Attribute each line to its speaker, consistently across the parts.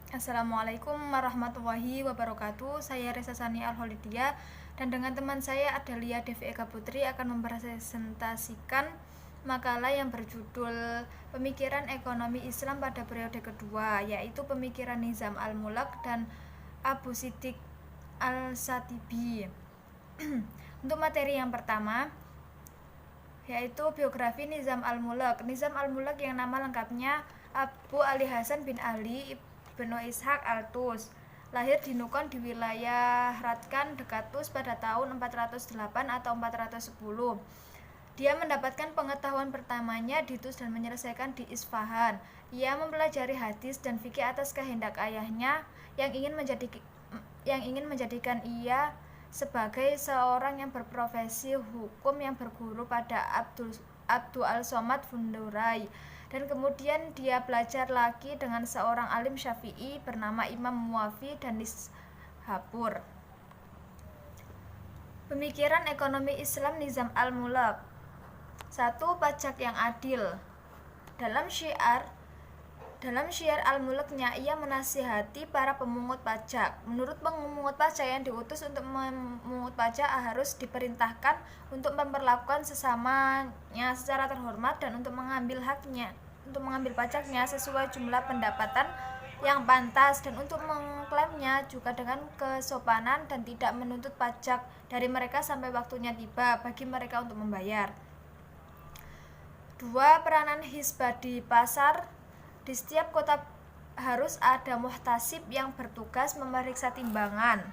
Speaker 1: Assalamualaikum warahmatullahi wabarakatuh. Saya Reza Sani Al-Holidiyah dan dengan teman saya Adalia Devi Eka Putri akan mempresentasikan makalah yang berjudul Pemikiran Ekonomi Islam pada periode kedua, yaitu pemikiran Nizam Al-Mulk dan Abu Siddiq Al-Shatibi. Untuk materi yang pertama, yaitu biografi Nizam Al-Mulk. Nizam Al-Mulk yang nama lengkapnya Abu Ali Hasan bin Ali Ibnu Ishaq Al-Tus, lahir di Nukon di wilayah Ratkan dekat Tus pada tahun 408 atau 410. Dia mendapatkan pengetahuan pertamanya di Tus dan menyelesaikan di Isfahan. Ia mempelajari hadis dan fikih atas kehendak ayahnya yang ingin menjadikan ia sebagai seorang yang berprofesi hukum yang berguru pada Abdul Al-Somad Fundurai, dan kemudian dia belajar lagi dengan seorang alim Syafi'i bernama Imam Muwafi dan Nishapur. Pemikiran ekonomi Islam Nizam Al-Mulk. 1. Pajak yang adil. Dalam syiar Al-Mulknya, ia menasihati para pemungut pajak. Menurut pemungut pajak yang diutus untuk memungut pajak harus diperintahkan untuk memperlakukan sesamanya secara terhormat dan untuk mengambil pajaknya sesuai jumlah pendapatan yang pantas, dan untuk mengklaimnya juga dengan kesopanan dan tidak menuntut pajak dari mereka sampai waktunya tiba bagi mereka untuk membayar. 2. Peranan hisbah di pasar. Di setiap kota harus ada muhtasib yang bertugas memeriksa timbangan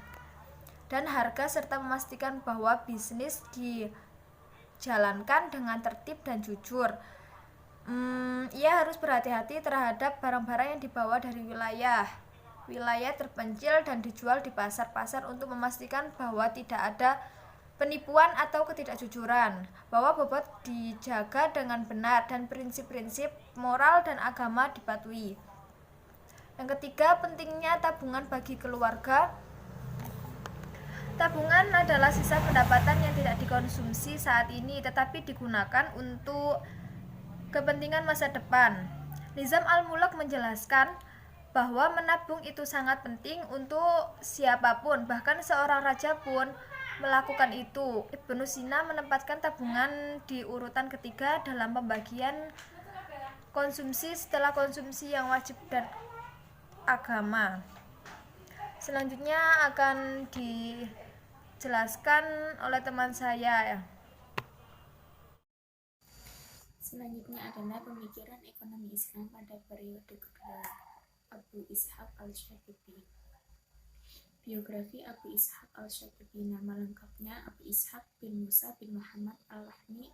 Speaker 1: dan harga serta memastikan bahwa bisnis dijalankan dengan tertib dan jujur. Ia harus berhati-hati terhadap barang-barang yang dibawa dari wilayah terpencil dan dijual di pasar-pasar untuk memastikan bahwa tidak ada penipuan atau ketidakjujuran, bahwa bobot dijaga dengan benar dan prinsip-prinsip moral dan agama dipatuhi. Yang ketiga, pentingnya tabungan bagi keluarga. Tabungan adalah sisa pendapatan yang tidak dikonsumsi saat ini tetapi digunakan untuk kepentingan masa depan. Nizam Al-Mulk menjelaskan bahwa menabung itu sangat penting untuk siapapun, bahkan seorang raja pun melakukan itu. Ibnu Sina menempatkan tabungan di urutan ketiga dalam pembagian konsumsi setelah konsumsi yang wajib dan agama. Selanjutnya akan dijelaskan oleh teman saya.
Speaker 2: Selanjutnya adalah pemikiran ekonomi Islam pada periode kedua, Abu Ishaq Al-Shatibi. Biografi Abu Ishaq Al-Shatibi. Nama lengkapnya Abu Ishaq bin Musa bin Muhammad Al-Lahmi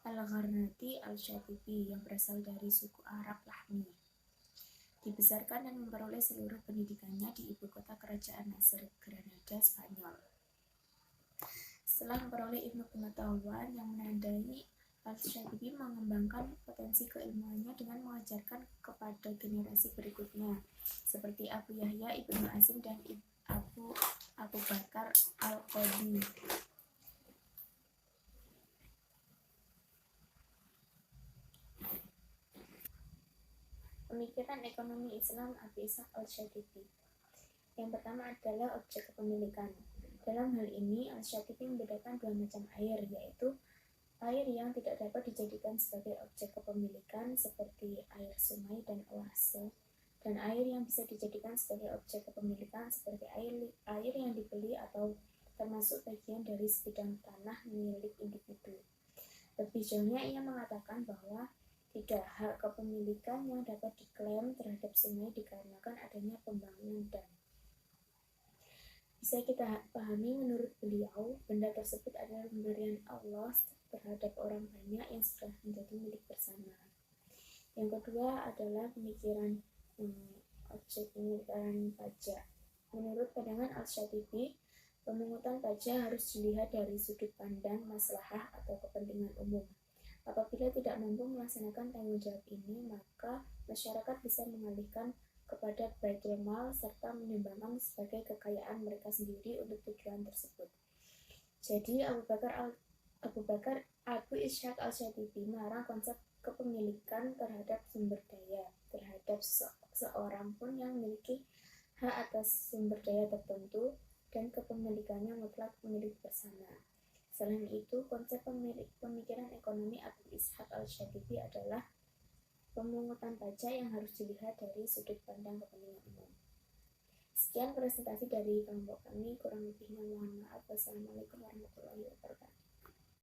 Speaker 2: Al-Gharnati Al-Shatibi, yang berasal dari suku Arab Lahmi. Dibesarkan dan memperoleh seluruh pendidikannya di ibu kota kerajaan Nasr, Granada, Spanyol. Setelah memperoleh ilmu pengetahuan yang menandai, Al-Shatibi mengembangkan potensi keilmuannya dengan mengajarkan kepada generasi berikutnya seperti Abu Yahya Ibnu Asim dan Abu Bakar Al-Qadi. Pemikiran ekonomi Islam Abu Ishaq Al-Shatibi. Yang pertama adalah objek kepemilikan. Dalam hal ini, Al-Shatibi membedakan dua macam air, yaitu air yang tidak dapat dijadikan sebagai objek kepemilikan seperti air sungai dan oase, dan air yang bisa dijadikan sebagai objek kepemilikan seperti air yang dibeli atau termasuk bagian dari sebidang tanah milik individu. Lebih jauhnya, ia mengatakan bahwa tidak hak kepemilikan yang dapat diklaim terhadap sungai dikarenakan adanya pembangunan dam. Bisa kita pahami menurut beliau, benda tersebut adalah pemberian Allah terhadap orang banyak yang sudah menjadi milik bersama. Yang kedua adalah pemikiran objek pemilikan pajak. Menurut pandangan Al-Shatibi, pemungutan pajak harus dilihat dari sudut pandang maslahah atau kepentingan umum. Apabila tidak mampu melaksanakan tanggung jawab ini, maka masyarakat bisa mengalihkan kepada Baitul Mal serta menyumbangkan sebagai kekayaan mereka sendiri untuk tujuan tersebut. Jadi Abu Ishaq Al-Shatibi melarang konsep kepemilikan terhadap sumber daya, terhadap seorang pun yang memiliki hak atas sumber daya tertentu dan kepemilikannya mutlak milik bersama. Selain itu, konsep pemikiran ekonomi Abu Ishaq al-Shatibi adalah pemungutan pajak yang harus dilihat dari sudut pandang kepentingan umum. Sekian presentasi dari kelompok kami, kurang lebihnya mohon maaf. Wassalamualaikum warahmatullahi wabarakatuh.